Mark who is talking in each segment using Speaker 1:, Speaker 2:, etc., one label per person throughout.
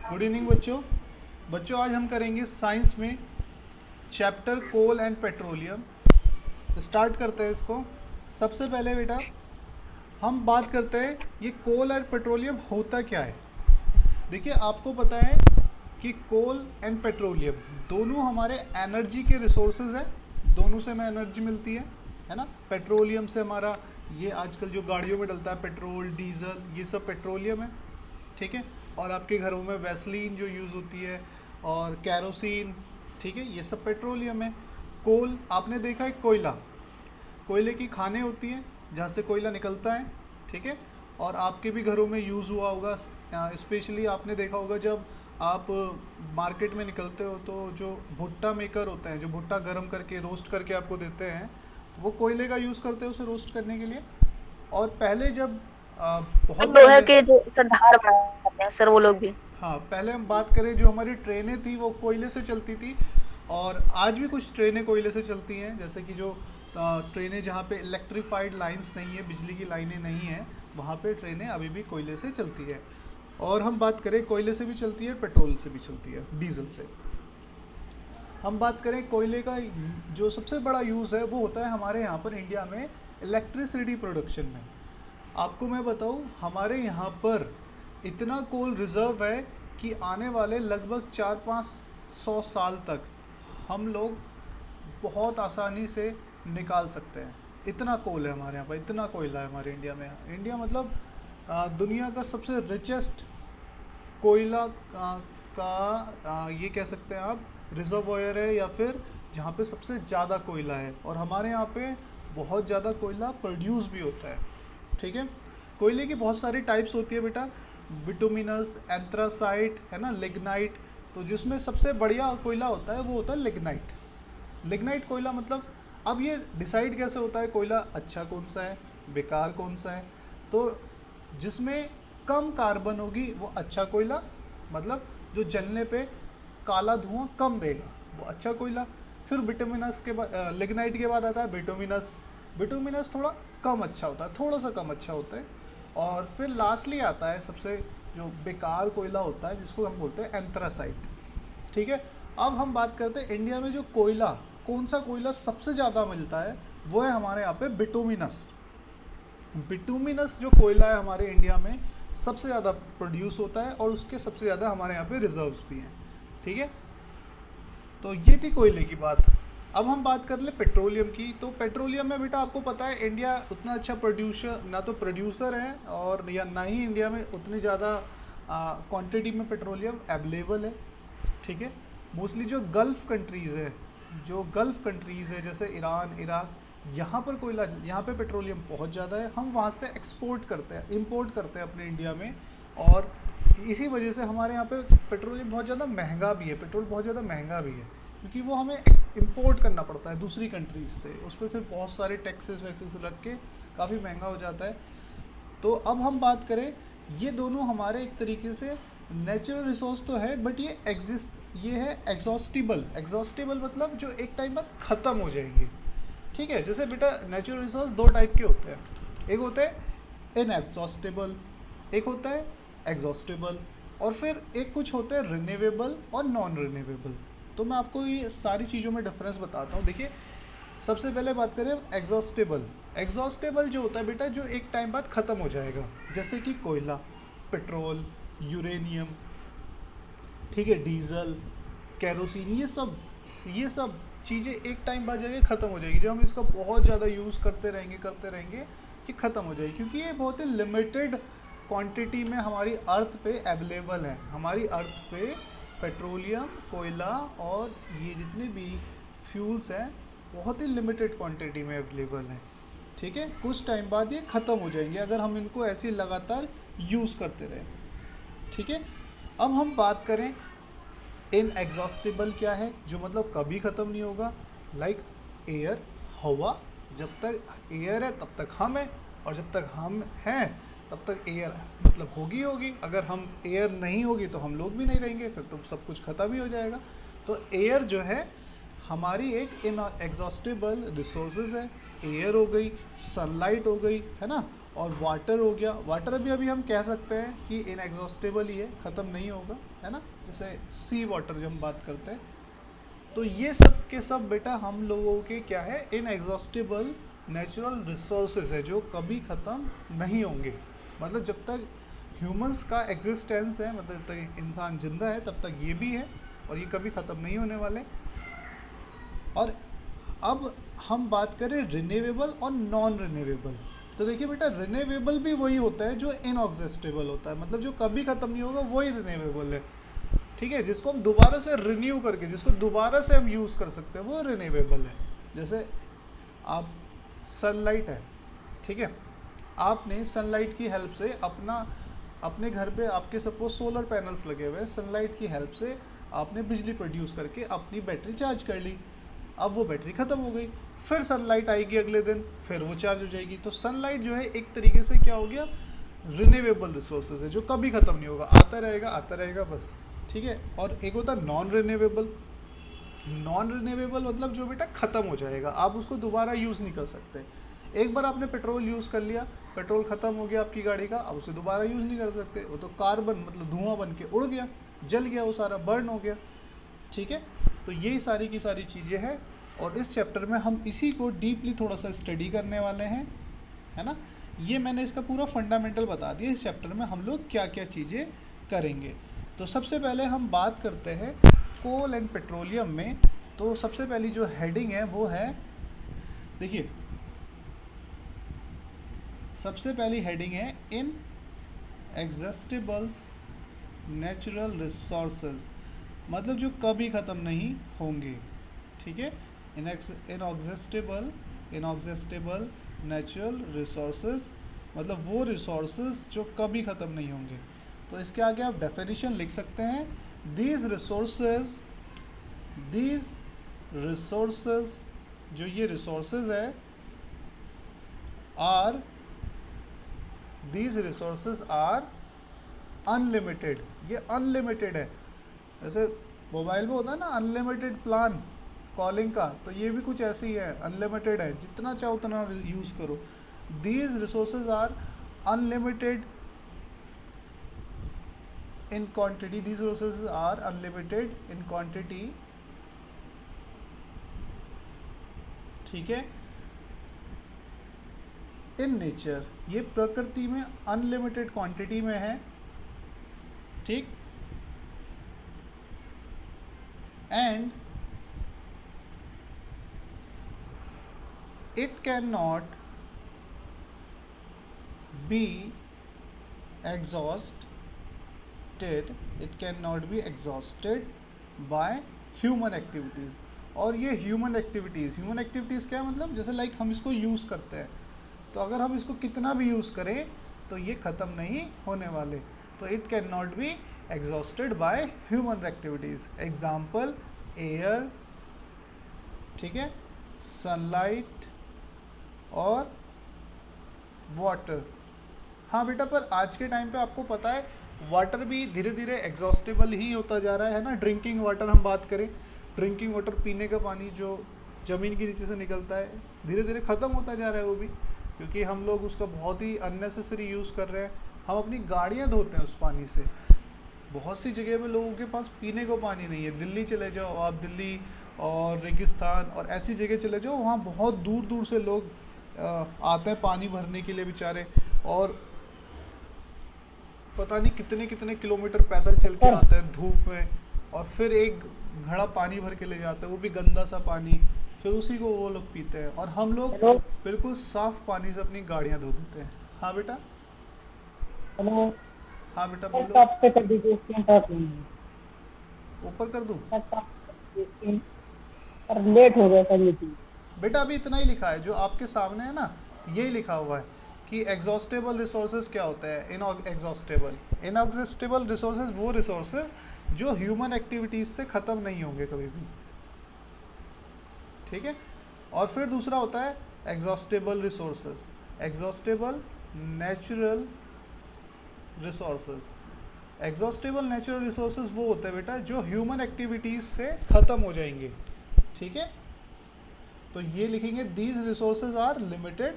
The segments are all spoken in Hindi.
Speaker 1: गुड इवनिंग बच्चों। बच्चों आज हम करेंगे साइंस में chapter coal and petroleum. Start करते हैं इसको। सबसे पहले बेटा हम बात करते हैं ये कोल एंड पेट्रोलियम होता क्या है। देखिए आपको पता है कि कोल एंड पेट्रोलियम दोनों हमारे एनर्जी के रिसोर्सेज हैं, दोनों से हमें एनर्जी मिलती है ना। पेट्रोलियम से हमारा ये आजकल जो गाड़ियों में डलता है पेट्रोल डीजल, ये सब पेट्रोलियम है, ठीक है। और आपके घरों में वैसलीन जो यूज़ होती है और कैरोसिन, ठीक है, ये सब पेट्रोलियम है। कोल आपने देखा है, कोयला, कोयले की खानें होती हैं जहाँ से कोयला निकलता है, ठीक है। और आपके भी घरों में यूज़ हुआ होगा, स्पेशली आपने देखा होगा जब आप मार्केट में निकलते हो तो जो भुट्टा मेकर होते हैं, जो भुट्टा गर्म करके रोस्ट करके आपको देते हैं, वो कोयले का यूज़ करते हैं उसे रोस्ट करने के लिए। और पहले जब बहुत
Speaker 2: लोहे
Speaker 1: पहले,
Speaker 2: के जो सर धार बनाते हैं सर वो लोग भी।
Speaker 1: हाँ पहले हम बात करें जो हमारी ट्रेनें थी वो कोयले से चलती थी। और आज भी कुछ ट्रेनें कोयले से चलती हैं, जैसे कि जो ट्रेनें जहाँ पे इलेक्ट्रीफाइड लाइंस नहीं है, बिजली की लाइनें नहीं हैं, वहाँ पे ट्रेनें अभी भी कोयले से चलती है। और हम बात करें कोयले से भी चलती है, पेट्रोल से भी चलती है, डीजल से। हम बात करें कोयले का जो सबसे बड़ा यूज़ है वो होता है हमारे यहाँ पर इंडिया में इलेक्ट्रिसिटी प्रोडक्शन में। आपको मैं बताऊँ हमारे यहाँ पर इतना कोल रिज़र्व है कि आने वाले लगभग 400-500 साल तक हम लोग बहुत आसानी से निकाल सकते हैं। इतना कोल है हमारे यहाँ पर, इतना कोयला है हमारे इंडिया में। इंडिया मतलब दुनिया का सबसे रिचेस्ट कोयला ये कह सकते हैं आप रिजर्वॉयर है, या फिर जहाँ पे सबसे ज़्यादा कोयला है। और हमारे यहाँ पे बहुत ज़्यादा कोयला प्रोड्यूस भी होता है, ठीक है। कोयले की बहुत सारी टाइप्स होती है बेटा, बिटुमिनस, एंथ्रासाइट, है ना, लिग्नाइट। तो जिसमें सबसे बढ़िया कोयला होता है वो होता है लिग्नाइट। लिग्नाइट कोयला मतलब, अब ये डिसाइड कैसे होता है कोयला अच्छा कौन सा है, बेकार कौन सा है। तो जिसमें कम कार्बन होगी वो अच्छा कोयला, मतलब जो जलने पे काला धुआं कम देगा वो अच्छा कोयला। फिर बिटुमिनस के बाद, लिग्नाइट के बाद आता है बिटुमिनस। बिटुमिनस थोड़ा कम अच्छा होता है, थोड़ा सा कम अच्छा होता है। और फिर लास्टली आता है सबसे जो बेकार कोयला होता है, जिसको हम बोलते हैं एंथ्रासाइट, ठीक है। अब हम बात करते हैं इंडिया में जो कोयला, कौन सा कोयला सबसे ज़्यादा मिलता है, वो है हमारे यहाँ पे बिटुमिनस। बिटुमिनस जो कोयला है हमारे इंडिया में सबसे ज़्यादा प्रोड्यूस होता है और उसके सबसे ज़्यादा हमारे यहाँ पे रिजर्व्स भी हैं, ठीक है। तो ये थी कोयले की बात। अब हम बात कर ले पेट्रोलियम की। तो पेट्रोलियम में बेटा आपको पता है इंडिया उतना अच्छा प्रोड्यूसर, ना तो प्रोड्यूसर है और या ना ही इंडिया में उतनी ज़्यादा क्वांटिटी में पेट्रोलियम अवेलेबल है, ठीक है। मोस्टली जो गल्फ़ कंट्रीज़ है, जो गल्फ़ कंट्रीज़ है जैसे ईरान, इराक, यहाँ पर कोयला, यहाँ पे पेट्रोलियम बहुत ज़्यादा है। हम वहाँ से एक्सपोर्ट करते हैं, इंपोर्ट करते हैं अपने इंडिया में। और इसी वजह से हमारे यहाँ पे पेट्रोलियम बहुत ज़्यादा महंगा भी है, पेट्रोल बहुत ज़्यादा महंगा भी है, क्योंकि वो हमें इंपोर्ट करना पड़ता है दूसरी कंट्रीज से। उस पर फिर बहुत सारे टैक्सेस वैक्सेस रख के काफ़ी महंगा हो जाता है। तो अब हम बात करें, ये दोनों हमारे एक तरीके से नेचुरल रिसोर्स तो है, बट ये है एग्जॉस्टिबल। एग्जॉस्टिबल मतलब जो एक टाइम बाद ख़त्म हो जाएंगे, ठीक है। जैसे बेटा नेचुरल रिसोर्स दो टाइप के होते हैं, एक होते हैं इनएग्जॉस्टिबल, एक होता है एग्जॉस्टिबल, और फिर एक कुछ होते हैं रिन्यूएबल और नॉन रिन्यूएबल। तो मैं आपको ये सारी चीज़ों में डिफरेंस बताता हूँ। देखिए सबसे पहले बात करें एग्जॉस्टेबल। एग्जॉस्टेबल जो होता है बेटा जो एक टाइम बाद ख़त्म हो जाएगा, जैसे कि कोयला, पेट्रोल, यूरेनियम, ठीक है, डीजल, कैरोसिन, ये सब चीज़ें एक टाइम बाद जाके ख़त्म हो जाएगी। जब हम इसका बहुत ज़्यादा यूज़ करते रहेंगे कि ख़त्म हो जाएगी, क्योंकि ये बहुत ही लिमिटेड क्वांटिटी में हमारी अर्थ पे अवेलेबल है। हमारी अर्थ पे पेट्रोलियम, कोयला और ये जितने भी फ्यूल्स हैं बहुत ही लिमिटेड क्वांटिटी में अवेलेबल हैं, ठीक है। कुछ टाइम बाद ये ख़त्म हो जाएंगे अगर हम इनको ऐसे लगातार यूज़ करते रहें, ठीक है। अब हम बात करें इनएग्जॉस्टिबल क्या है, जो मतलब कभी ख़त्म नहीं होगा, लाइक एयर, हवा। जब तक एयर है तब तक हम हैं, और जब तक हम हैं तब तक एयर मतलब होगी। अगर हम एयर नहीं होगी तो हम लोग भी नहीं रहेंगे, फिर तो सब कुछ ख़त्म ही हो जाएगा। तो एयर जो है हमारी एक इन एग्जॉस्टिबल रिसोर्सेज है। एयर हो गई, सनलाइट हो गई, है ना, और वाटर हो गया, वाटर भी अभी हम कह सकते हैं कि इनएग्जॉस्टेबल ही है, ख़त्म नहीं होगा, है ना, जैसे सी वाटर जब हम बात करते हैं। तो ये सब के सब बेटा हम लोगों के क्या है, इनएग्जॉस्टेबल नेचुरल रिसोर्सेज है जो कभी ख़त्म नहीं होंगे। मतलब जब तक ह्यूमंस का एग्जिस्टेंस है, मतलब जब तक इंसान जिंदा है तब तक ये भी है, और ये कभी ख़त्म नहीं होने वाले। और अब हम बात करें रिन्यूएबल और नॉन रिन्यूएबल, तो देखिए बेटा रिन्यूएबल भी वही होता है जो इनएग्जॉस्टेबल होता है, मतलब जो कभी ख़त्म नहीं होगा वही रिन्यूएबल है, ठीक है, जिसको हम दोबारा से रिन्यू करके, जिसको दोबारा से हम यूज़ कर सकते हैं, वो रिन्यूएबल है। जैसे आप सनलाइट है, ठीक है, आपने सनलाइट की हेल्प से अपने घर पे आपके सपोज सोलर पैनल्स लगे हुए हैं, सनलाइट की हेल्प से आपने बिजली प्रोड्यूस करके अपनी बैटरी चार्ज कर ली। अब वो बैटरी ख़त्म हो गई, फिर सनलाइट आएगी अगले दिन, फिर वो चार्ज हो जाएगी। तो सनलाइट जो है एक तरीके से क्या हो गया, रिन्यूएबल रिसोर्सेज है जो कभी ख़त्म नहीं होगा, आता रहेगा बस, ठीक है। और एक होता है नॉन रिन्यूएबल। नॉन रिन्यूएबल मतलब जो बेटा ख़त्म हो जाएगा, आप उसको दोबारा यूज़ नहीं कर सकते। एक बार आपने पेट्रोल यूज़ कर लिया, पेट्रोल ख़त्म हो गया आपकी गाड़ी का, अब उसे दोबारा यूज़ नहीं कर सकते, वो तो कार्बन मतलब धुआं बन के उड़ गया, जल गया, वो सारा बर्न हो गया, ठीक है। तो यही सारी की सारी चीज़ें हैं, और इस चैप्टर में हम इसी को डीपली थोड़ा सा स्टडी करने वाले हैं, है ना। ये मैंने इसका पूरा फंडामेंटल बता दिया, इस चैप्टर में हम लोग क्या क्या चीज़ें करेंगे। तो सबसे पहले हम बात करते हैं कोल एंड पेट्रोलियम में। तो सबसे पहली जो हेडिंग है वो है, देखिए सबसे पहली हेडिंग है इन एग्जॉस्टेबल्स नेचुरल रिसोर्सेज, मतलब जो कभी ख़त्म नहीं होंगे, ठीक है। इनएग्जॉस्टेबल नेचुरल रिसोर्सेज मतलब वो रिसोर्सेज जो कभी ख़त्म नहीं होंगे। तो इसके आगे आप डेफिनेशन लिख सकते हैं, दीज रिसोर्सेज जो ये रिसोर्सेज है दीज रिसोर्सेज आर अनलिमिटेड, ये अनलिमिटेड है। जैसे मोबाइल में होता है ना अनलिमिटेड प्लान कॉलिंग का, तो ये भी कुछ ऐसे ही है, अनलिमिटेड है, जितना चाहो उतना यूज़ करो। These resources are unlimited in quantity, these resources are unlimited in quantity, ठीक है। इन नेचर, ये प्रकृति में अनलिमिटेड क्वांटिटी में है, ठीक। And it can not be exhausted by human activities। और ये ह्यूमन एक्टिविटीज़ क्या है, मतलब जैसे लाइक हम इसको यूज़ करते हैं, तो अगर हम इसको कितना भी यूज़ करें तो ये ख़त्म नहीं होने वाले। तो it can not be exhausted by human activities, example air, ठीक है, सनलाइट और वाटर। हाँ बेटा, पर आज के टाइम पे आपको पता है वाटर भी धीरे धीरे एग्जॉस्टेबल ही होता जा रहा है ना। ड्रिंकिंग वाटर हम बात करें, ड्रिंकिंग वाटर पीने का पानी जो ज़मीन के नीचे से निकलता है, धीरे धीरे ख़त्म होता जा रहा है वो भी, क्योंकि हम लोग उसका बहुत ही अननेसेसरी यूज़ कर रहे हैं। हम अपनी गाड़ियाँ धोते हैं उस पानी से, बहुत सी जगह पे लोगों के पास पीने को पानी नहीं है। दिल्ली चले जाओ आप, दिल्ली और रेगिस्तान और ऐसी जगह चले जाओ, वहाँ बहुत दूर दूर से लोग आते हैं पानी भरने के लिए बेचारे, और पता नहीं कितने कितने किलोमीटर पैदल चल के आते हैं धूप में, और फिर एक घड़ा पानी भर के ले जाते हैं, वो भी गंदा सा पानी, फिर उसी को वो लोग पीते हैं। और हम लोग बिल्कुल साफ पानी से अपनी गाड़ियाँ धो देते हैं। हाँ बेटा,
Speaker 3: हेलो,
Speaker 1: हाँ बेटा बोलो।
Speaker 3: टॉप पे कर दीजिए, स्क्रीन टॉप
Speaker 1: ऊपर कर दूँ?
Speaker 3: पर लेट हो गया सर ये चीज़।
Speaker 1: बेटा अभी इतना ही लिखा है जो आपके सामने है ना, यही लिखा हुआ है कि एग्जॉस्टेबल रिसोर्सेज क्या होता है, इनएग्जॉस्टेबल रिसोर्सेज वो रिसोर्सेज जो ह्यूमन एक्टिविटीज़ से ख़त्म नहीं होंगे कभी भी, ठीक है। और फिर दूसरा होता है exhaustible resources, exhaustible natural resources. Exhaustible natural resources वो होते हैं बेटा जो ह्यूमन एक्टिविटीज़ से ख़त्म हो जाएंगे, ठीक है। तो ये लिखेंगे दीज रिसोर्सेज आर लिमिटेड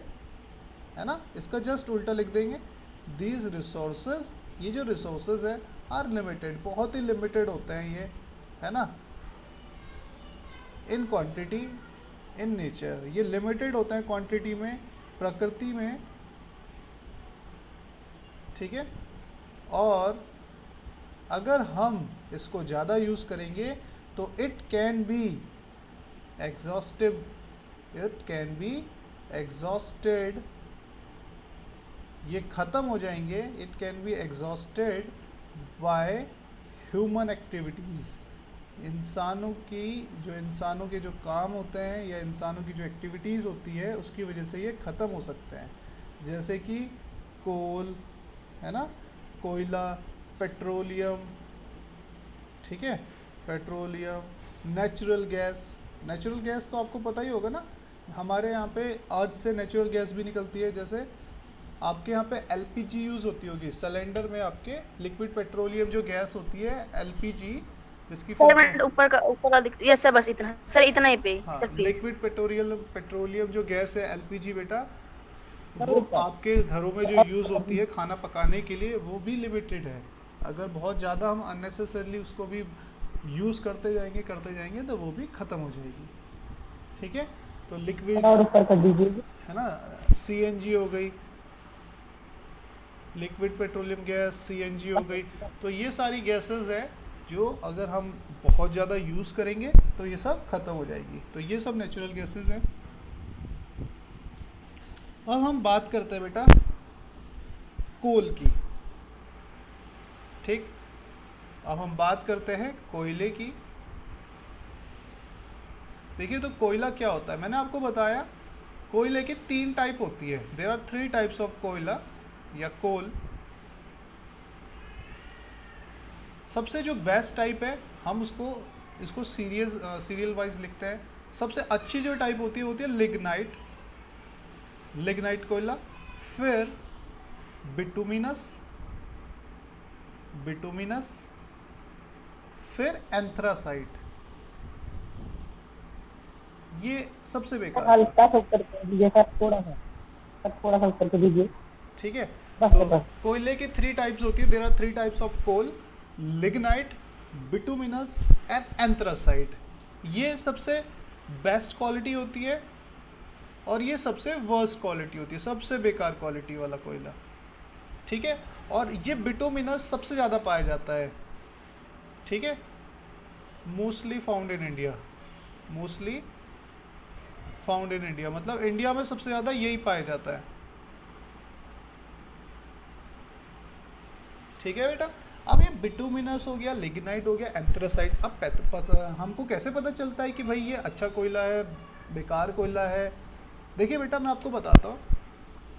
Speaker 1: है ना, इसका जस्ट उल्टा लिख देंगे, दीज रिसोर्सेज, ये जो रिसोर्सेज है आर लिमिटेड, बहुत ही लिमिटेड होते हैं ये, है ना, इन क्वांटिटी इन नेचर, ये लिमिटेड होते हैं क्वांटिटी में, प्रकृति में, ठीक है। और अगर हम इसको ज़्यादा यूज़ करेंगे तो it can be exhaustive, it can be exhausted, ये ख़त्म हो जाएंगे, it can be exhausted by human activities, इंसानों के जो काम होते हैं या इंसानों की जो एक्टिविटीज़ होती है उसकी वजह से ये ख़त्म हो सकते हैं, जैसे कि कोल, है ना, कोयला, पेट्रोलियम, ठीक है, petroleum, natural gas, natural gas तो आपको पता ही होगा ना, हमारे यहाँ पे अर्थ से नेचुरल गैस भी निकलती है, जैसे आपके यहाँ पे एलपीजी यूज़ होती होगी सिलेंडर में, आपके लिक्विड पेट्रोलियम जो गैस होती है एलपीजी, जिसकी
Speaker 2: सर मिनट ऊपर का दिख, यस सर बस इतना, सर इतना ही पे
Speaker 1: हाँ,
Speaker 2: सर प्लीज।
Speaker 1: लिक्विड पेट्रोलियम जो गैस है एलपीजी बेटा,
Speaker 3: सर
Speaker 1: वो
Speaker 3: ऊपर।
Speaker 1: आपके घरों में जो यूज़ होती है खाना पकाने के लिए, वो भी लिमिटेड है। अगर बहुत ज़्यादा हम अननेसेसरली उसको भी यूज़ करते जाएंगे तो वो भी ख़त्म हो जाएगी, ठीक है। तो लिक्विड,
Speaker 3: और ऊपर कर दीजिए।
Speaker 1: है ना, सीएनजी हो गई, लिक्विड पेट्रोलियम गैस, सीएनजी हो गई, तो ये सारी गैसेस है जो अगर हम बहुत ज़्यादा यूज़ करेंगे तो ये सब ख़त्म हो जाएगी, तो ये सब नेचुरल गैसेस हैं। अब हम बात करते हैं बेटा कोल की, ठीक, अब हम बात करते हैं कोयले की। देखिए तो कोयला क्या होता है, मैंने आपको बताया कोयले की 3 टाइप होती है, देयर आर 3 टाइप्स ऑफ कोयला या कोल। सबसे जो बेस्ट टाइप है, हम इसको सीरियल वाइज लिखते हैं, सबसे अच्छी जो टाइप होती है लिग्नाइट, लिग्नाइट कोयला, फिर बिटुमिनस, फिर एंथ्रासाइट, ये सबसे बेकार है,
Speaker 3: हल्का सा ऊपर कर दीजिए सर, थोड़ा सा ऊपर कर दीजिए।
Speaker 1: ठीक है।
Speaker 3: बस
Speaker 1: तो
Speaker 3: बस।
Speaker 1: कोयले की 3 टाइप्स होती है, there are 3 types of coal, lignite, bituminous and anthracite. ये सबसे बेस्ट क्वालिटी होती है और ये सबसे वर्स्ट क्वालिटी होती है, सबसे बेकार क्वालिटी वाला कोयला, ठीक है। और ये बिटुमिनस सबसे ज़्यादा पाया जाता है, ठीक है, मोस्टली फाउंड इन इंडिया, मतलब इंडिया में सबसे ज़्यादा यही पाया जाता है, ठीक है बेटा। अब ये बिटुमिनस हो गया, लिग्नाइट हो गया, एंथ्रासाइट, अब हमको कैसे पता चलता है कि भाई ये अच्छा कोयला है, बेकार कोयला है? देखिए बेटा मैं आपको बताता हूँ।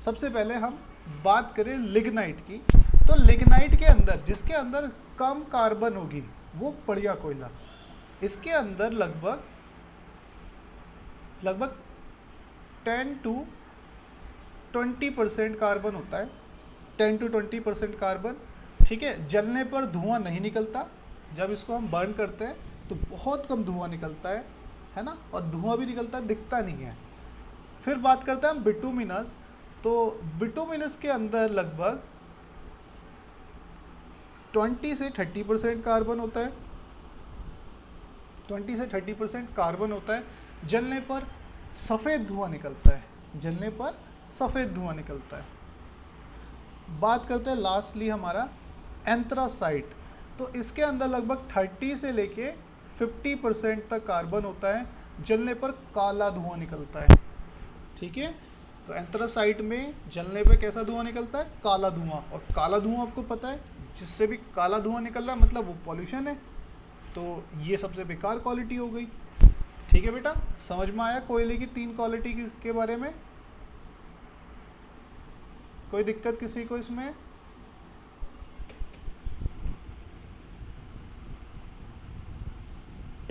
Speaker 1: सबसे पहले हम बात करें लिग्नाइट की, तो लिग्नाइट के अंदर, जिसके अंदर कम कार्बन होगी वो बढ़िया कोयला, इसके अंदर लगभग 10 to 20% कार्बन होता है, 10 to 20% कार्बन, ठीक है। जलने पर धुआं नहीं निकलता, जब इसको हम बर्न करते हैं तो बहुत कम धुआं निकलता है ना, और धुआं भी निकलता है दिखता नहीं है। फिर बात करते हैं हम बिटुमिनस, तो बिटुमिनस के अंदर लगभग 20 से 30% कार्बन होता है, 20 से 30% कार्बन होता है। जलने पर सफ़ेद धुआं निकलता है, बात करते हैं लास्टली हमारा एंथ्रासाइट, तो इसके अंदर लगभग 30 से लेके 50% तक कार्बन होता है, जलने पर काला धुआं निकलता है, ठीक है। तो एंथ्रासाइट में जलने पे कैसा धुआं निकलता है? काला धुआं, और काला धुआं आपको पता है, जिससे भी काला धुआं निकल रहा है मतलब वो पॉल्यूशन है, तो ये सबसे बेकार क्वालिटी हो गई, ठीक है बेटा। समझ में आया कोयले की 3 क्वालिटी के बारे में? कोई दिक्कत किसी को इसमें?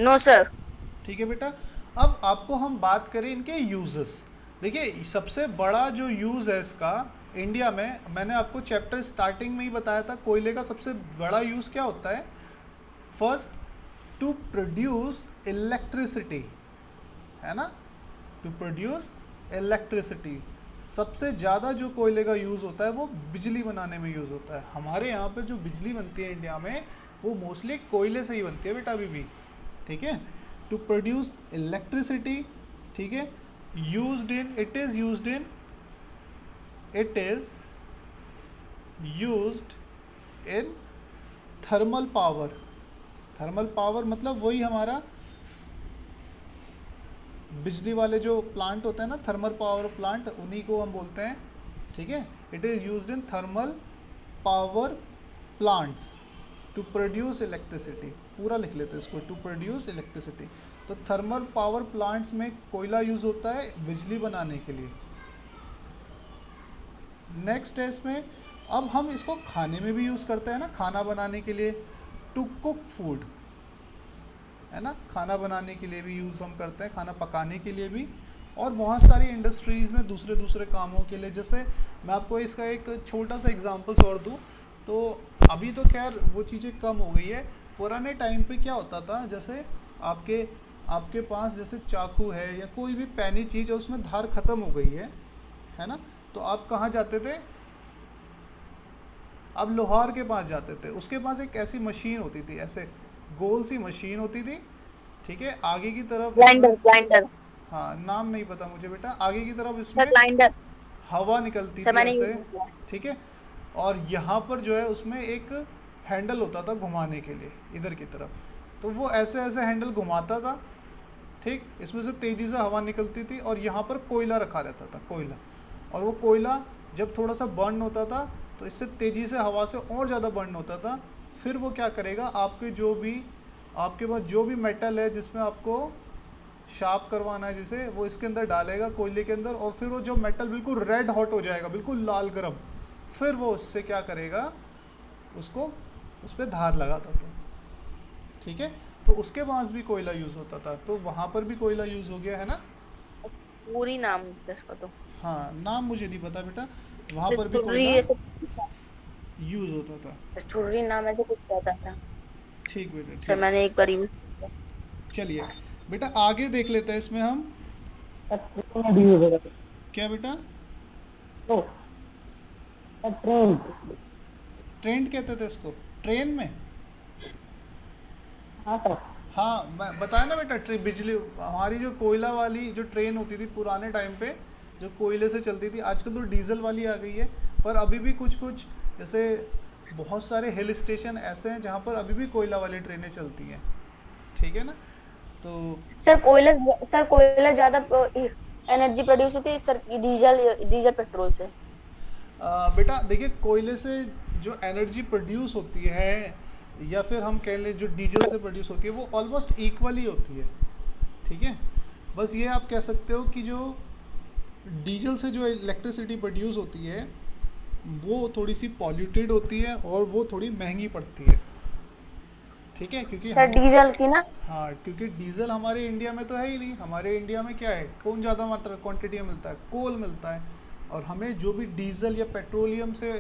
Speaker 2: No sir.
Speaker 1: ठीक है बेटा। अब आपको हम बात करें इनके यूजेस। देखिए सबसे बड़ा जो यूज़ है इसका इंडिया में, मैंने आपको चैप्टर स्टार्टिंग में ही बताया था, कोयले का सबसे बड़ा यूज़ क्या होता है? फर्स्ट, टू प्रोड्यूस इलेक्ट्रिसिटी, है ना, टू प्रोड्यूस इलेक्ट्रिसिटी। सबसे ज़्यादा जो कोयले का यूज़ होता है वो बिजली बनाने में यूज़ होता है। हमारे यहाँ पे जो बिजली बनती है इंडिया में वो मोस्टली कोयले से ही बनती है बेटा अभी भी। ठीक है, टू प्रोड्यूस इलेक्ट्रिसिटी, ठीक है, it is used in thermal power. Thermal power मतलब वही हमारा बिजली वाले जो प्लांट होते हैं ना, थर्मल पावर प्लांट, उन्हीं को हम बोलते हैं। ठीक है, it is used in thermal power plants to produce electricity. पूरा लिख लेते हैं इसको, टू प्रोड्यूस इलेक्ट्रिसिटी। तो थर्मल पावर प्लांट्स में कोयला यूज़ होता है बिजली बनाने के लिए। नेक्स्ट है इसमें, अब हम इसको खाने में भी यूज़ करते हैं ना, खाना बनाने के लिए, टू कुक फूड, है ना, खाना बनाने के लिए भी यूज़ हम करते हैं, खाना पकाने के लिए भी, और बहुत सारी इंडस्ट्रीज़ में दूसरे दूसरे कामों के लिए। जैसे मैं आपको इसका एक छोटा सा एग्जांपल्स और दूँ तो अभी तो खैर वो चीज़ें कम हो गई है। पुराने टाइम पे क्या होता था, जैसे आपके पास जैसे चाकू है या कोई भी पैनी चीज़ है उसमें धार ख़त्म हो गई है ना, तो आप कहाँ जाते थे, आप लोहार के पास जाते थे। उसके पास एक ऐसी मशीन होती थी, ऐसे गोल सी मशीन होती थी, ठीक है, आगे की तरफ
Speaker 2: ग्राइंडर।
Speaker 1: हाँ, नाम नहीं पता मुझे बेटा, आगे की तरफ
Speaker 2: सर
Speaker 1: इसमें
Speaker 2: ग्राइंडर
Speaker 1: हवा निकलती
Speaker 2: सर
Speaker 1: थी
Speaker 2: मैंने यूज
Speaker 1: ऐसे,
Speaker 2: नहीं किया।
Speaker 1: ठीक है, और यहाँ पर जो है उसमें एक हैंडल होता था घुमाने के लिए इधर की तरफ, तो वो ऐसे ऐसे हैंडल घुमाता था, ठीक, इसमें से तेज़ी से हवा निकलती थी और यहाँ पर कोयला रखा रहता था, कोयला, और वो कोयला जब थोड़ा सा बर्न होता था तो इससे तेज़ी से हवा से और ज़्यादा बर्न होता था। फिर वो क्या करेगा, आपके पास जो भी मेटल है जिसमें आपको शार्प करवाना है, जिसे वो इसके अंदर डालेगा कोयले के अंदर, और फिर वो जो मेटल बिल्कुल रेड हॉट हो जाएगा, बिल्कुल लाल गरम, फिर वो उससे क्या करेगा, उसको उस पर धार लगाता था। ठीक है, तो उसके पास भी कोयला यूज़ होता था, तो वहाँ पर भी कोयला यूज़ हो गया है ना।
Speaker 2: पूरी नाम इसको तो
Speaker 1: हाँ, नाम मुझे नहीं पता बेटा, वहाँ पर भी
Speaker 2: छुर्री
Speaker 1: कोयला
Speaker 2: ऐसे,
Speaker 1: यूज़ होता था।
Speaker 2: छुर्री नाम ऐसे कुछ कहता था
Speaker 1: ठीक बेटा,
Speaker 2: सर,
Speaker 1: ठीक।
Speaker 2: मैंने एक बार यूज।
Speaker 1: चलिए बेटा आगे देख लेते हैं इसमें हम।
Speaker 3: सर ट्रेन में भी यूज होगा।
Speaker 1: क्या बेटा,
Speaker 3: तो सर ट्रेन,
Speaker 1: ट्रेंड कहते थे इसको, ट्रेन में।
Speaker 3: हाँ सर।
Speaker 1: हाँ, मैं बताया ना बेटा, बिजली, हमारी जो कोयला वाली जो ट्रेन होती थी पुराने टाइम पे, जो कोयले से चलती थी, आजकल तो डीजल वाली आ गई है, पर अभी भी कुछ कुछ जैसे बहुत सारे हिल स्टेशन ऐसे हैं जहाँ पर अभी भी कोयला वाली ट्रेनें चलती हैं। ठीक है ना, तो
Speaker 2: सर कोयला ज्यादा एनर्जी प्रोड्यूस होती है सर, डीजल पेट्रोल से।
Speaker 1: बेटा देखिए, कोयले से जो एनर्जी प्रोड्यूस होती है या फिर हम कह लें जो डीजल से प्रोड्यूस होती है वो ऑलमोस्ट इक्वली होती है। ठीक है, बस ये आप कह सकते हो कि जो डीजल से जो इलेक्ट्रिसिटी प्रोड्यूस होती है वो थोड़ी सी पॉल्यूटेड होती है और वो थोड़ी महंगी पड़ती है। ठीक है, क्योंकि
Speaker 2: सर डीजल की ना,
Speaker 1: हाँ, क्योंकि डीजल हमारे इंडिया में तो है ही नहीं। हमारे इंडिया में क्या है, कौन ज़्यादा मात्रा क्वांटिटी में मिलता है, कोल मिलता है, और हमें जो भी डीजल या पेट्रोलियम से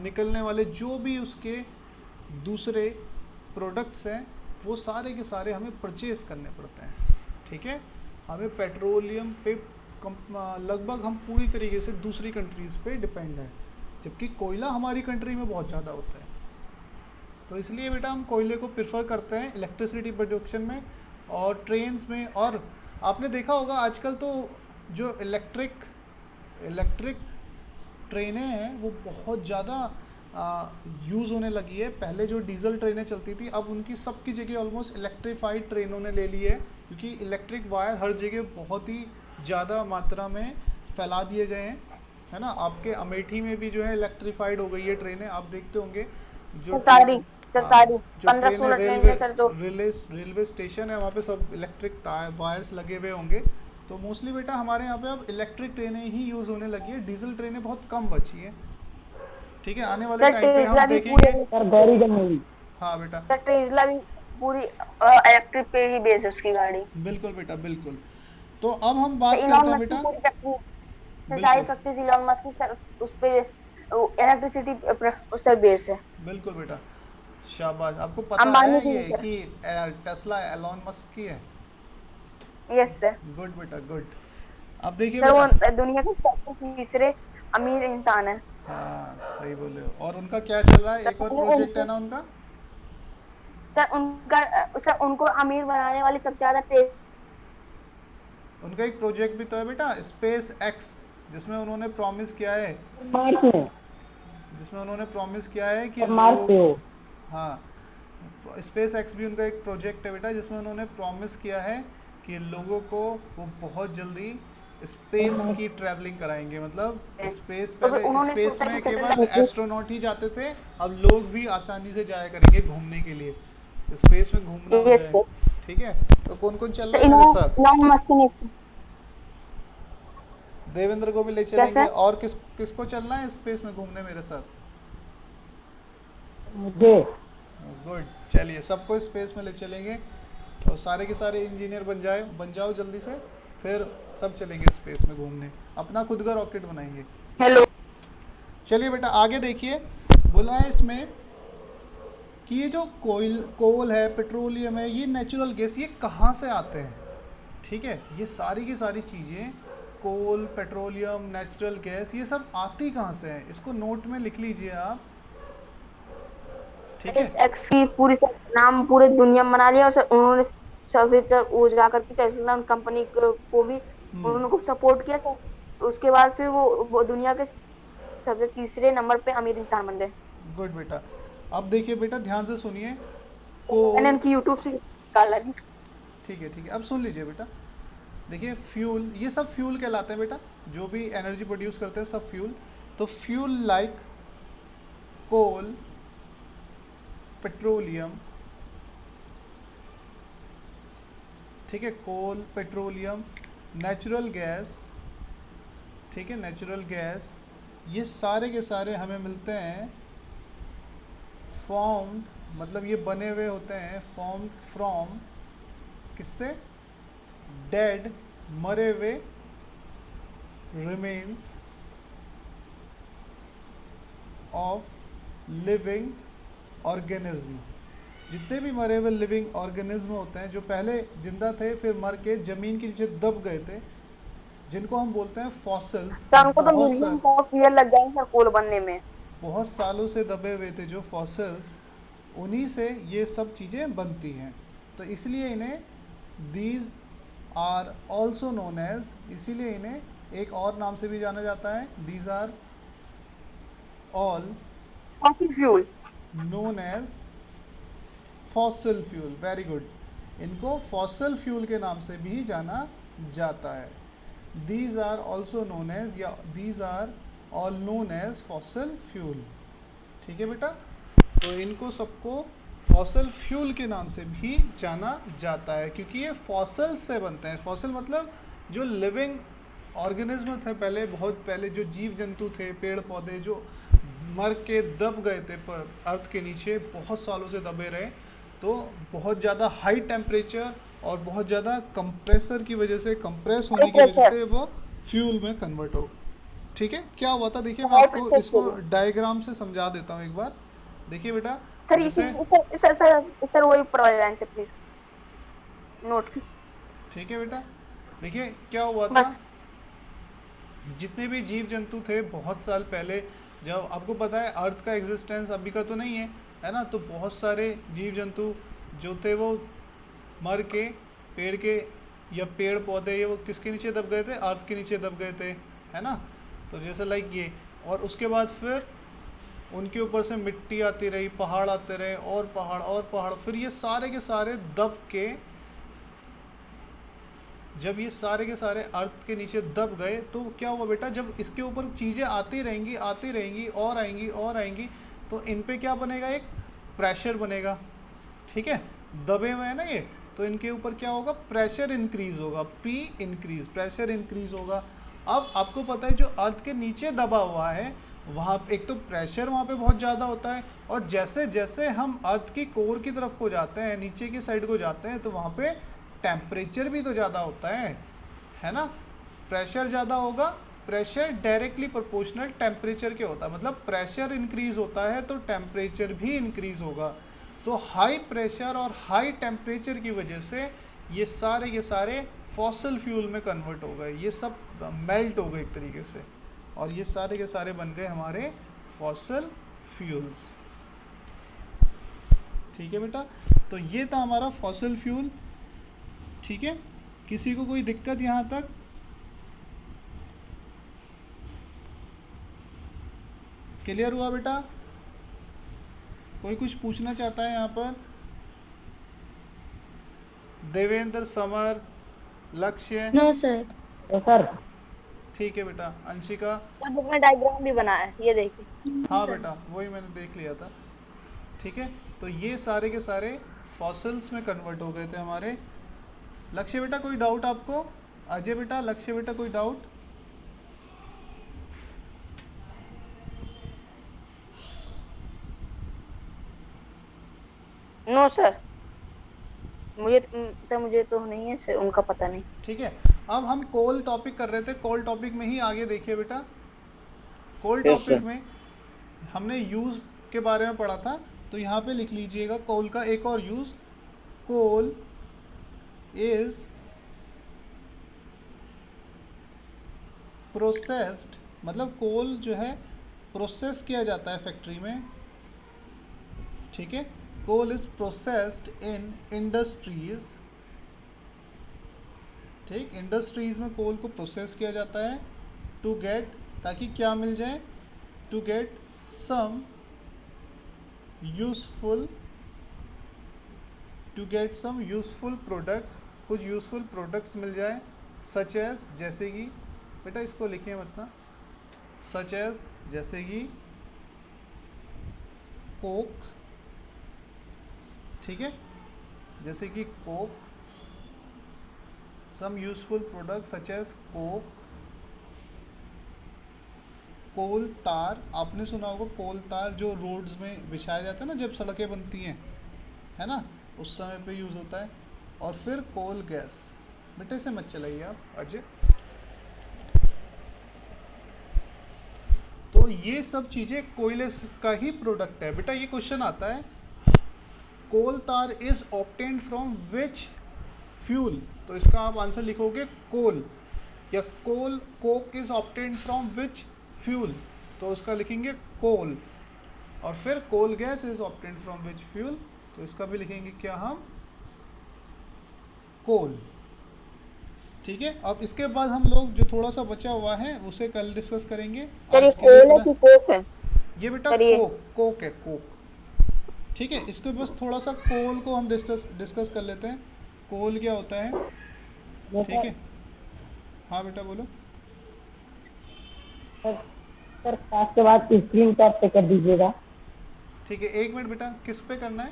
Speaker 1: निकलने वाले जो भी उसके दूसरे प्रोडक्ट्स हैं वो सारे के सारे हमें परचेज़ करने पड़ते हैं। ठीक है, हमें पेट्रोलियम पे लगभग हम पूरी तरीके से दूसरी कंट्रीज़ पे डिपेंड है, जबकि कोयला हमारी कंट्री में बहुत ज़्यादा होता है। तो इसलिए बेटा हम कोयले को प्रेफर करते हैं इलेक्ट्रिसिटी प्रोडक्शन में और ट्रेन्स में। और आपने देखा होगा आजकल तो जो इलेक्ट्रिक ट्रेनें हैं वो बहुत ज़्यादा यूज़ होने लगी है। पहले जो डीजल ट्रेनें चलती थी अब उनकी सबकी जगह ऑलमोस्ट इलेक्ट्रीफाइड ट्रेनों ने ले ली है, क्योंकि इलेक्ट्रिक वायर हर जगह बहुत ही ज़्यादा मात्रा में फैला दिए गए हैं, है ना। आपके अमेठी में भी जो है इलेक्ट्रीफाइड हो गई है ट्रेनें, आप देखते होंगे जो
Speaker 2: सारी सर सारी
Speaker 1: जो
Speaker 2: 15-16 ट्रेन
Speaker 1: रेलवे
Speaker 2: में सर, जो
Speaker 1: रेलवे स्टेशन है वहाँ पे सब इलेक्ट्रिक वायर्स लगे हुए होंगे। तो मोस्टली बेटा हमारे यहाँ पे अब इलेक्ट्रिक ट्रेनें ही यूज़ होने लगी है, डीजल ट्रेनें बहुत कम बची हैं। ठीक है, आने वाले
Speaker 2: सर
Speaker 1: टाइम पे
Speaker 2: टेस्ला
Speaker 1: हम
Speaker 2: भी
Speaker 1: देखेंगे।
Speaker 2: पूरे,
Speaker 3: सर गैरिजन में भी।
Speaker 1: हाँ बेटा,
Speaker 2: सर टेस्ला भी पूरी इलेक्ट्रिक पे ही बेस है उसकी गाड़ी।
Speaker 1: बिल्कुल बेटा बिल्कुल। तो अब हम बात
Speaker 2: इलॉन
Speaker 1: करते हैं
Speaker 2: मस्क की
Speaker 1: बेटा,
Speaker 2: पूरी फैक्ट्री, सारी
Speaker 1: बिल्कुल
Speaker 2: फैक्ट्री इलॉन मस्क की सर, उस पे इलेक्ट्रिसिटी सर बेस है।
Speaker 1: बिल्कुल बेटा, शाबाश। आपको पता है
Speaker 2: अंबानी की
Speaker 1: ये
Speaker 2: भी सर।
Speaker 1: कि टेस्ला एलोन मस्क की है?
Speaker 2: Yes sir.
Speaker 1: गुड बेटा गुड। अब देखिए
Speaker 2: सर वो
Speaker 1: बेटा,
Speaker 2: दुनिया के सबसे तीसरे अमीर इंसान है।
Speaker 1: हाँ सही बोले हो। और उनका क्या चल रहा है,
Speaker 2: सर
Speaker 1: एक और
Speaker 2: वो
Speaker 1: प्रोजेक्ट है
Speaker 2: उनको
Speaker 1: ना उनका।
Speaker 2: सर उनको अमीर बनाने वाली सबसे ज्यादा तेज।
Speaker 1: उनका एक प्रोजेक्ट भी तो है बेटा, स्पेस एक्स, जिसमें उन्होंने प्रॉमिस किया है,
Speaker 3: मार्स में,
Speaker 1: जिसमें उन्होंने प्रॉमिस किया है कि
Speaker 3: और मार्स पे
Speaker 1: लोग,
Speaker 3: हो।
Speaker 1: हाँ, स्पेस एक्स भी उनका एक प्रोजेक्ट है बेटा, जिसमें उन्होंने प्रॉमिस किया है कि लोगों को वो बहुत जल्दी
Speaker 3: और
Speaker 1: स्पेस
Speaker 3: मार्स,
Speaker 1: की ट्रैवलिंग कराएंगे। मतलब स्पेस,
Speaker 2: तो फिर
Speaker 1: पहले
Speaker 2: उन्होंने
Speaker 1: स्पेस
Speaker 2: सोचा
Speaker 1: में
Speaker 2: कि
Speaker 1: केवल
Speaker 2: सैटेलाइट।
Speaker 1: एस्ट्रोनॉट ही जाते थे, अब लोग भी आसानी से जाया करेंगे घूमने के लिए, स्पेस में घूमना हो
Speaker 2: यस
Speaker 1: जाए।
Speaker 2: सर।
Speaker 1: ठीक है, तो कौन कौन चल
Speaker 2: तो
Speaker 1: रहा है मेरे
Speaker 2: इन्होंने
Speaker 1: साथ?
Speaker 2: इलॉन मस्क ने
Speaker 1: देवेंद्र को भी ले
Speaker 2: क्या
Speaker 1: चलेंगे,
Speaker 2: सर?
Speaker 1: और किसको चलना है स्पेस में घूमने मेरे साथ?
Speaker 3: मुझे।
Speaker 1: गुड, चलिए सबको स्पेस में ले चलेंगे, और सारे के सारे इंजीनियर बन जाओ जल्दी से, फिर सब चलेंगे स्पेस में घूमने, अपना खुद का रॉकेट बनाएंगे।
Speaker 2: हेलो।
Speaker 1: चलिए बेटा आगे देखिए, बोला है इसमें कि ये जो कोल है, पेट्रोलियम है, ये नेचुरल गैस, ये कहाँ से आते हैं? ठीक है, ये सारी की सारी चीज़ें, कोल, पेट्रोलियम, नेचुरल गैस, ये सब आती कहाँ से हैं? इसको नोट में लिख लीजिए आप। ठीक है।
Speaker 2: इस एक्स की पूरी सर नाम पूरे दुनिया में बना लिया, और सर उन्होंने सभी तक वो जाकर के टेस्ला कंपनी को भी
Speaker 1: हम्म।
Speaker 2: उन्होंने खूब सपोर्ट किया सर। उसके बाद फिर वो दुनिया के सबसे तीसरे नंबर पे अमीर इंसान बन गए।
Speaker 1: गुड बेटा, अब देखिए बेटा ध्यान से सुनिए,
Speaker 2: मैंने
Speaker 1: कोल,
Speaker 2: उनकी यूट्यूब से निकाला जी।
Speaker 1: ठीक है, अब सुन लीजिए बेटा। देखिए फ्यूल, ये सब फ्यूल कहलाते हैं बेटा, जो भी एनर्जी प्रोड्यूस करते हैं सब फ्यूल। तो फ्यूल लाइक कोल, पेट्रोलियम, ठीक है, कोल, पेट्रोलियम, नेचुरल गैस, ठीक है, नेचुरल गैस, ये सारे के सारे हमें मिलते हैं फॉर्म्ड, मतलब ये बने हुए होते हैं फॉर्म्ड फ्रॉम, किससे? डेड, मरे हुए रिमेन्स ऑफ लिविंग ऑर्गेनिज्म। जितने भी मरे हुए लिविंग ऑर्गेनिज्म होते हैं, जो पहले जिंदा थे फिर मर के ज़मीन के नीचे दब गए थे, जिनको हम बोलते हैं फॉसिल्स,
Speaker 2: तो
Speaker 1: जो
Speaker 2: उनको तो मिलियंस ऑफ ईयर लग जाएंगे सर कोल बनने में।
Speaker 1: बहुत सालों से दबे हुए थे जो फॉसिल्स, उन्हीं से ये सब चीज़ें बनती हैं। तो इसलिए इन्हें these are also known as, इसीलिए इन्हें एक और नाम से भी जाना जाता है, these are all
Speaker 2: fossil fuel.
Speaker 1: Known as fossil fuel. Very good, इनको फॉसिल फ्यूल के नाम से भी जाना जाता है। These are also known as, या these are all known as fossil fuel. ठीक है बेटा, तो इनको सबको फॉसिल फ्यूल के नाम से भी जाना जाता है, क्योंकि ये फॉसिल से बनते हैं। फॉसिल मतलब जो लिविंग ऑर्गेनिज्म थे पहले, बहुत पहले जो जीव जंतु थे, पेड़ पौधे, जो मर के दब गए थे पर अर्थ के नीचे, बहुत सालों से दबे रहे, तो बहुत ज़्यादा हाई टेम्परेचर और बहुत ज़्यादा कंप्रेसर की वजह से, कंप्रेस होने
Speaker 2: हाई
Speaker 1: की वजह
Speaker 2: प्रेशर।
Speaker 1: से वो फ्यूल में कन्वर्ट हो। ठीक है, क्या हुआ था देखिए, मैं
Speaker 2: हाई
Speaker 1: आपको
Speaker 2: प्रेशर
Speaker 1: इसको
Speaker 2: फ्यूल।
Speaker 1: डायग्राम से समझा देता हूँ एक बार। देखिए बेटा,
Speaker 2: सर इसी
Speaker 1: जैसे,
Speaker 2: सर वही ऊपर वाले लाइन से प्लीज नोट की।
Speaker 1: ठीक है बेटा, देखिए क्या हुआ था,
Speaker 2: बस।
Speaker 1: जितने भी जीव जंतु थे बहुत साल पहले, जब आपको पता है अर्थ का एग्जिस्टेंस अभी का तो नहीं है ना, तो बहुत सारे जीव जंतु जो थे वो मर के, पेड़ के या पेड़ पौधे, ये वो किसके नीचे दब गए थे? अर्थ के नीचे दब गए थे, है ना। तो जैसे लाइक ये, और उसके बाद फिर उनके ऊपर से मिट्टी आती रही, पहाड़ आते रहे, और पहाड़ और पहाड़, फिर ये सारे के सारे दब के, जब ये सारे के सारे अर्थ के नीचे दब गए, तो क्या हुआ बेटा, जब इसके ऊपर चीज़ें आती रहेंगी और आएंगी और आएंगी, तो इन पे क्या बनेगा? एक प्रेशर बनेगा। ठीक है, दबे हुए हैं ना ये, तो इनके ऊपर क्या होगा? प्रेशर इंक्रीज होगा, पी इंक्रीज, प्रेशर इंक्रीज होगा। अब आपको पता है जो अर्थ के नीचे दबा हुआ है, वहाँ एक तो प्रेशर वहाँ पे बहुत ज़्यादा होता है, और जैसे जैसे हम अर्थ की कोर की तरफ को जाते हैं, नीचे की साइड को जाते हैं, तो वहाँ पे टेम्परेचर भी तो ज़्यादा होता है ना। प्रेशर ज़्यादा होगा, प्रेशर डायरेक्टली प्रोपोर्शनल टेम्परेचर के होता है, मतलब प्रेशर इंक्रीज होता है तो टेम्परेचर भी इंक्रीज होगा। तो हाई प्रेशर और हाई टेम्परेचर की वजह से ये सारे के सारे फॉसिल फ्यूल में कन्वर्ट हो गए, ये सब मेल्ट हो गए एक तरीके से, और ये सारे के सारे बन गए हमारे फॉसिल फ्यूल्स। ठीक है बेटा, तो ये था हमारा फॉसिल फ्यूल। ठीक है, किसी को कोई दिक्कत यहाँ तक? क्लियर हुआ बेटा? कोई कुछ पूछना चाहता है यहाँ पर? देवेंद्र, समर, लक्ष्य?
Speaker 2: No sir.
Speaker 3: तो सर
Speaker 1: ठीक है बेटा। अंशिका?
Speaker 2: बुक में डायग्राम भी बना है, ये देखिए।
Speaker 1: हाँ बेटा, वही मैंने देख लिया था। ठीक है, तो ये सारे के सारे फॉसिल्स में कन्वर्ट हो गए थे हमारे। लक्ष्य बेटा कोई डाउट आपको? अजय बेटा, लक्ष्य बेटा कोई डाउट?
Speaker 2: नो सर, मुझे तो नहीं है सर, उनका पता नहीं।
Speaker 1: ठीक है, अब हम कोल टॉपिक कर रहे थे, कोल टॉपिक में ही आगे देखिए बेटा। कोल
Speaker 3: Yes,
Speaker 1: टॉपिक
Speaker 3: sir.
Speaker 1: में हमने यूज के बारे में पढ़ा था, तो यहाँ पे लिख लीजिएगा कोल का एक और यूज। कोल इज प्रोसेस्ड, मतलब कोल जो है प्रोसेस किया जाता है फैक्ट्री में। ठीक है, coal is processed in industries. ठीक, इंडस्ट्रीज में कोल को प्रोसेस किया जाता है टू गेट, ताकि क्या मिल जाए? To get some useful, to get some useful products, कुछ यूजफुल प्रोडक्ट्स मिल जाए। सच एज, जैसे कि, बेटा इसको लिखिए मत ना, सच एज जैसे कि कोक। ठीक है, जैसे कि coke, some useful product such as coke. Coal tar, आपने सुना होगा कोल तार जो रोड्स में बिछाया जाता है ना जब सड़कें बनती हैं, है ना, उस समय पे यूज़ होता है। और फिर कोल गैस, बेटे से मत चलाइए आप अजय। तो ये सब चीज़ें कोयले का ही प्रोडक्ट है बेटा। ये क्वेश्चन आता है, coal tar is obtained from which fuel, तो इसका आप आंसर लिखोगे कोल, या coal coke is obtained from which fuel, तो उसका लिखेंगे कोल। और फिर coal gas is obtained from which fuel, तो इसका भी लिखेंगे क्या हम? कोल। ठीक है, अब इसके बाद हम लोग जो थोड़ा सा बचा हुआ है उसे कल डिस्कस करेंगे।
Speaker 2: सर ये
Speaker 1: आज के लिए
Speaker 2: कोल है
Speaker 1: इतना-
Speaker 2: कि कोक है?
Speaker 1: ये बेटा
Speaker 2: सर ये-
Speaker 1: कोक है, कोक। ठीक है, इसके बस थोड़ा सा कोल को हम डिस्कस कर लेते हैं। कोल क्या होता है? ठीक है, हाँ बेटा बोलो।
Speaker 3: सर क्लास के बाद स्क्रीन टॉप पे कर दीजिएगा।
Speaker 1: ठीक है, एक मिनट बेटा, किस पे करना है?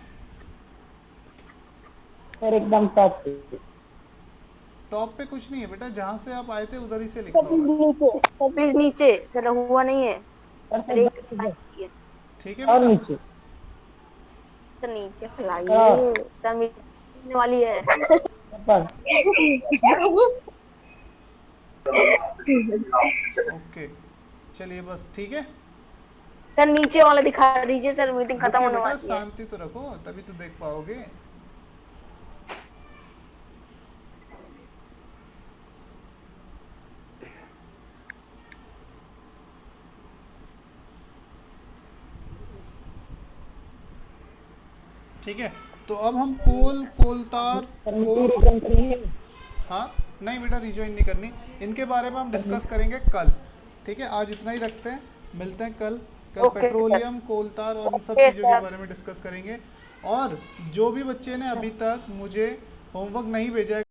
Speaker 3: सर एकदम टॉप पे।
Speaker 1: टॉप पे कुछ नहीं है बेटा, जहाँ से आप आए थे उधर ही से
Speaker 2: सर
Speaker 1: लिखना
Speaker 2: प्लीज
Speaker 1: होगा।
Speaker 2: नीचे, सर प्लीज नीचे, सर हुआ नहीं है।
Speaker 3: सर
Speaker 2: सर एक
Speaker 3: सर
Speaker 1: ठीक है
Speaker 3: और
Speaker 1: बेटा,
Speaker 3: नीचे।
Speaker 2: सर नीचे फैलाइए, सर मिलने वाली है।
Speaker 3: पर
Speaker 1: ओके चलिए बस, ठीक है।
Speaker 2: सर नीचे वाला दिखा दीजिए, सर मीटिंग खत्म
Speaker 1: रुकिए
Speaker 2: होने
Speaker 1: बेटा,
Speaker 2: वाली है।
Speaker 1: शांति तो रखो, तभी तो देख पाओगे। ठीक है, तो अब हम कोलतार
Speaker 3: सर मीटिंग रिटर्न करनी है।
Speaker 1: हाँ नहीं बेटा, रिज्वाइन नहीं करनी, इनके बारे में हम डिस्कस करेंगे कल। ठीक है, आज इतना ही रखते हैं, मिलते हैं कल। कल
Speaker 2: ओके,
Speaker 1: पेट्रोलियम, कोलतार और इन सब
Speaker 2: ओके,
Speaker 1: चीज़ों के
Speaker 2: सर।
Speaker 1: बारे में डिस्कस करेंगे। और जो भी बच्चे ने अभी तक मुझे होमवर्क नहीं भेजा है